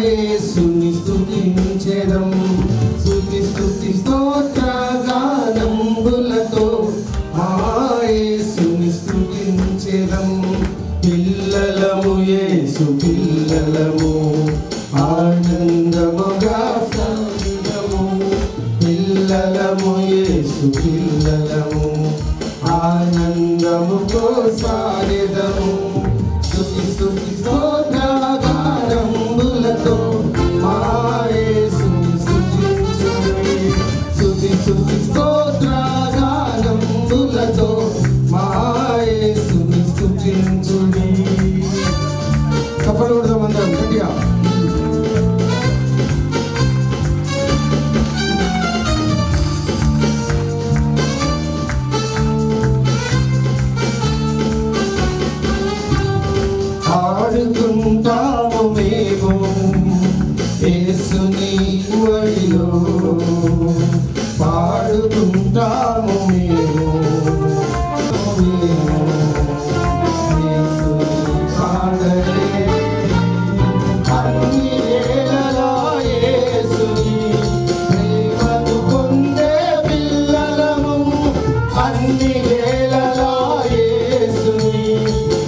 యేసుని స్తుతించెదం. స్తుతి స్తుతి స్తోత్ర గానంబులతో మా యేసుని స్తుతించెదం. పిల్లలము యేసు పిల్లలము ఆనందముగా సంగము. పిల్లలము యేసు పిల్లలము ఆనందముతో సాగెదము. స్తుతి స్తుతి స్తోత్ర గానంబులతో మా యేసుని స్తుతించుడి. స్తుతి స్తుతి స్తోత్ర గానంబులతో మా యేసుని స్తుతించుడి. చప్పట్లు కొడదాం అందరం గట్టిగా. పాడుకుంటాము మేము యేసుని వడిలో, పాడుకుంటాము మేము యేసుని పాడలే. అన్ని వేళలా యేసుని ప్రేమను పొందే పిల్లలము. అన్ని వేళలా యేసుని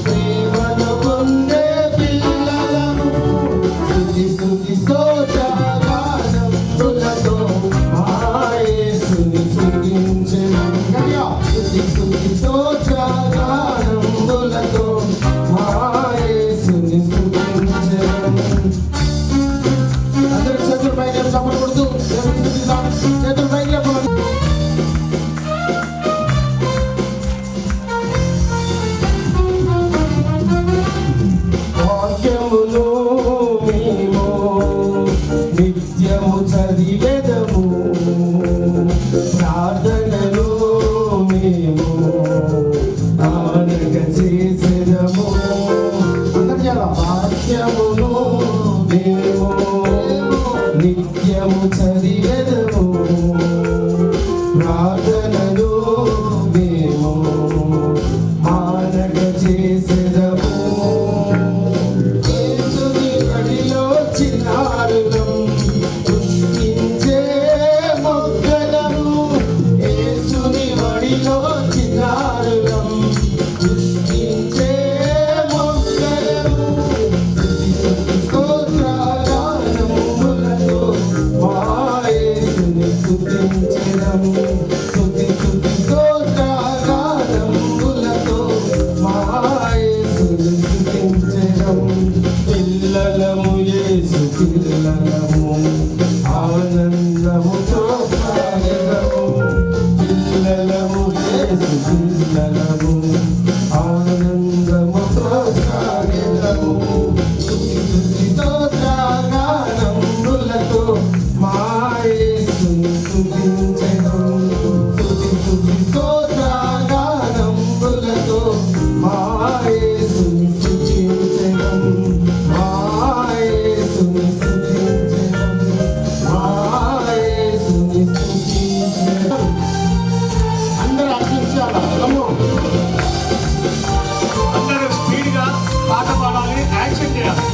ప్రేమను పొందే పిల్లలము. స్తుతి స్తుతి స్తోత్ర గానంబులతో మా యేసుని స్తుతించెదం. స్తుతి స్తుతి స్తోత్ర గానంబులతో మా యేసుని స్తుతించెదం. అందరూ చేతులు పైకి చప్పట్లు కొడుతూ దేవుని స్తుతిద్దాం. చేతులు పైకి లేపండి. వాక్యమును మేము నిత్యము చదివెదము. ప్రార్థనలో మేము ఆనగ చేసెదము. అందరూ చాలా. వాక్యమును మేము నిత్యము చదివెదము. ప్రార్థనలో మేము ఆనగ చేసెదము. యేసుని వడిలో చిన్నారులం పుష్పించే మొగ్గలము. యేసుని వడిలో చిన్నారులం పుష్పించే మొగ్గలము. స్తుతి స్తుతి స్తోత్ర గానంబులతో మా యేసుని స్తుతించెదం. స్తుతి స్తుతి స్తోత్ర గానంబులతో మా యేసుని స్తుతించెదం. పిల్లలము యేసు పిల్లలము ఆనందముతో సాగెదము. పిల్లలము యేసు పిల్లలము ఆనందముతో సాగెదము. స్తుతి స్తుతి స్తోత్ర గానంబులతో మా యేసుని స్తుతించెదం. స్తుతి స్తుతి స్తోత్ర గానంబులతో మా యేసుని స్తుతించెదం. మా యేసుని స్తుతించెదం. మా యేసుని స్తుతించెదం. అందరూ అర్పించాలా? అందరూ స్పీడ్ గా పాట పాడాలి, యాక్షన్ చేయాలి.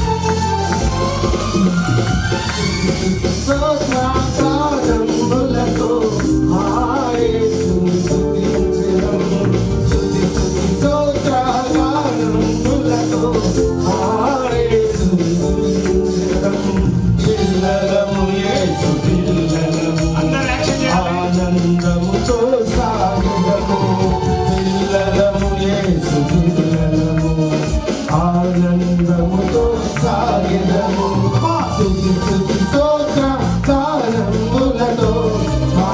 స్తోత్ర గానంబులతో మా యేసుని స్తుతించెదం. స్తుతి స్తుతి స్తోత్ర గానంబులతో మా యేసుని స్తుతించెదం. పిల్లలము యేసు పిల్లలము అందరూ యాక్షన్ చేయాలి. ఆనందముతో సాగెదము. పిల్లలము యేసు పిల్లలము ఆనందముతో సాగెదము. స్తుతి స్తుతి స్తోత్ర గానంబులతో మా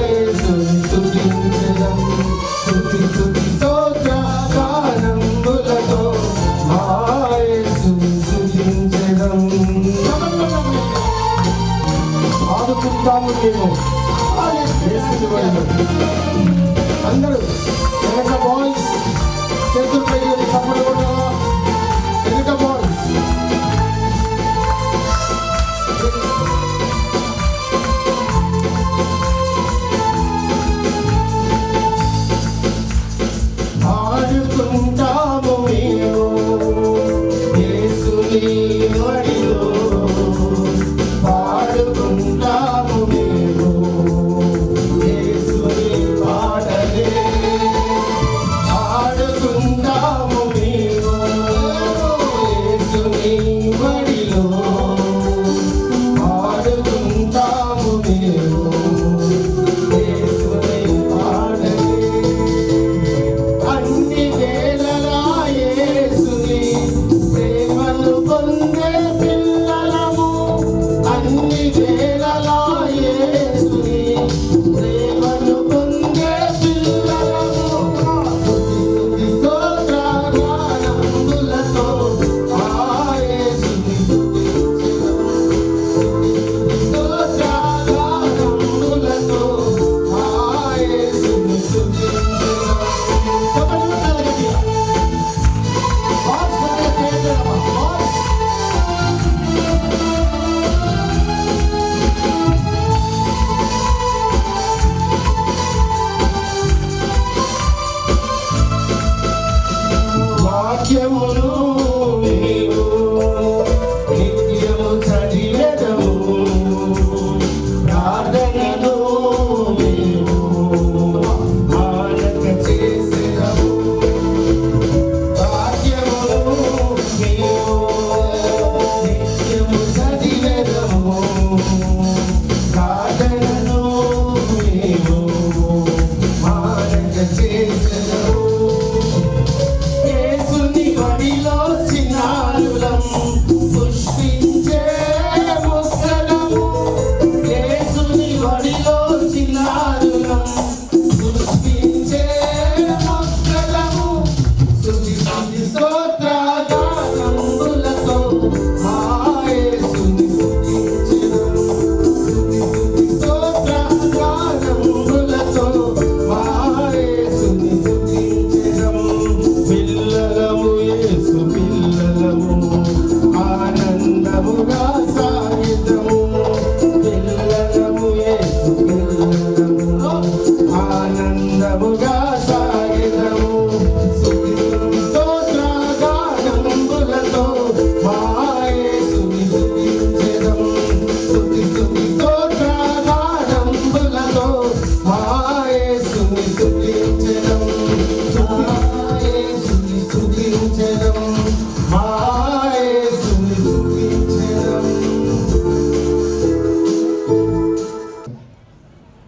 యేసుని స్తుతించెదం. స్తుతి స్తుతి స్తోత్ర గానంబులతో మా యేసుని స్తుతించెదం. ఆడుకుంటాము మేము యేసుని వడిలో. అందరూ వెనక బాయ్స్ చేతులు పైకి చప్పట్లు కొట్టాలా? వెనక బాయ్స్